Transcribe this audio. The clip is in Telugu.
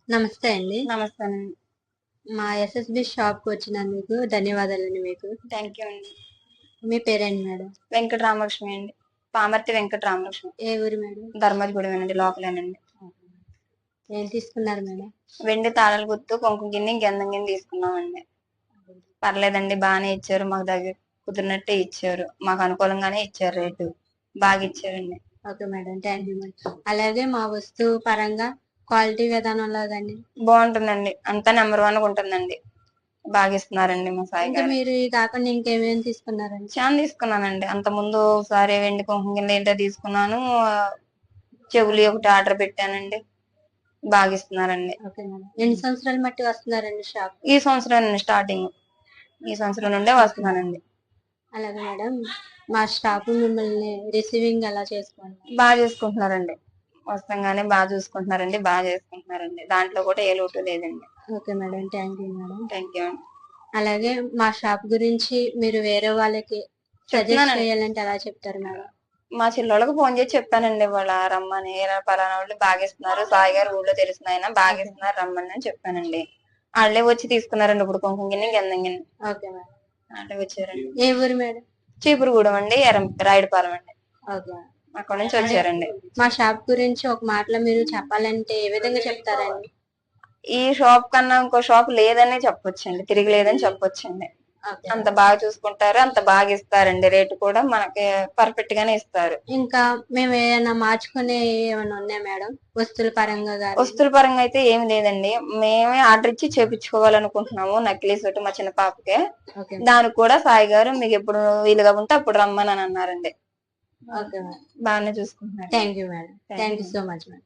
నమస్తే అండి. నమస్తే అండి. మా ఎస్ఎస్‌బి షాప్‌కి వచ్చినందుకు ధన్యవాదాలండి మీకు. థ్యాంక్ యూ అండి. మీ పేరేంటి మేడం? వెంకట రామలక్ష్మి అండి. పామర్తి వెంకట రామలక్ష్మి. ఏ ఊరు మేడం? ధర్మజగూడెమేనండి, లోకలేనండి. ఏం తీసుకున్నారు మేడం? వెండి తాళాల గుత్తు, కుంకుమ గిన్నె, గంధం గిన్నె తీసుకున్నామండి. పర్లేదండి, బాగానే ఇచ్చారు. మాకు దగ్గర కుదిరినట్టే ఇచ్చారు. మాకు అనుకూలంగానే ఇచ్చారు. రేటు బాగా ఇచ్చారండి. Okay madam. Thank you madam. అలాగే మా వస్తువు పరంగా క్వాలిటీ విధానం లాగాని బాగుంటుందండి. అంతా నెంబర్ 1 ఉంటుందండి. బాగా ఇస్తున్నారండి మా సాయి ఇంకా గారు. మీరు ఇది కాకుండా ఇంకేమేమి తీసుకున్నారండి? చాలా తీసుకున్నానండి. అంత ముందు ఒకసారి వెండి కుంకుమ గిన్నె ఏంటో తీసుకున్నాను. చెవులు ఒకటి ఆర్డర్ పెట్టానండి. బాగా ఇస్తున్నారండి. Okay madam. ఎన్ని సంవత్సరాలు మట్టి వస్తున్నారండి షాప్? ఈ సంవత్సరం స్టార్టింగ్, ఈ సంవత్సరం నుండే వస్తున్నానండి. అలాగే మేడం, మా స్టాఫ్ మిమ్మల్ని రిసీవింగ్ ఎలా చేసుకోండి? బాగా చేసుకుంటున్నారండి. వస్తంగానే బాగా చూసుకుంటున్నారండి. బాగా చేసుకుంటున్నారండి. దాంట్లో కూడా ఏ లోటు లేదండి. Okay madam. Thank you madam. Thank you అండి. అలాగే మా షాప్ గురించి మీరు వేరే వాళ్ళకి సజెస్ట్ చెప్తున్నానండి. చేయాలంటే ఎలా చెప్తారు మేడం? మా చెల్లెళ్ళకి ఫోన్ చేసి చెప్పానండి. వాళ్ళ రమ్మని, ఇలా పలానా వాళ్ళు బాగా ఇస్తున్నారు, సాయి గారు ఊళ్ళో తెలిసిన ఆయన బాగా ఇస్తున్నారు, రమ్మని అని చెప్పానండి. వాళ్ళే వచ్చి తీసుకున్నారండి. ఇప్పుడు కుంకుమ గిన్నె, గంధం గిన్నె ఓకే మేడం. వాళ్ళే వచ్చారండి. ఏ ఊరు మేడం? చీపురుగూడెం అండి, రాయుడుపాలెం అండి. ఓకే. అక్కడ నుంచి వచ్చారండి. మా షాప్ గురించి ఒక మాటలో మీరు చెప్పాలంటే ఏ విధంగా చెప్తారండి? ఈ షాప్ కన్నా ఇంకో షాప్ లేదని చెప్పొచ్చండి, తిరిగి లేదని చెప్పొచ్చండి. ఓకే. అంత బాగా చూసుకుంటారు, అంత బాగా ఇస్తారండి. రేటు కూడా మనకి పర్ఫెక్ట్ గానే ఇస్తారు. ఇంకా మేము ఏమైనా మార్చుకునే ఏమైనా ఉన్నాయా మేడం? వస్తువుల పరంగా గాని? వస్తువుల పరంగా అయితే ఏమి లేదండి. మేమే ఆర్డర్ ఇచ్చి చేపించుకోవాలనుకుంటున్నాము. నక్లీస్ ఒకటి మా చిన్న పాపకే. ఓకే. దానికి కూడా సాయి గారు మీకు ఎప్పుడు వీలుగా ఉంటే అప్పుడు రమ్మని అన్నారండి. Okay madam. బాగానే చూసుకుంటున్నారు. Thank you madam. Thank you so much madam.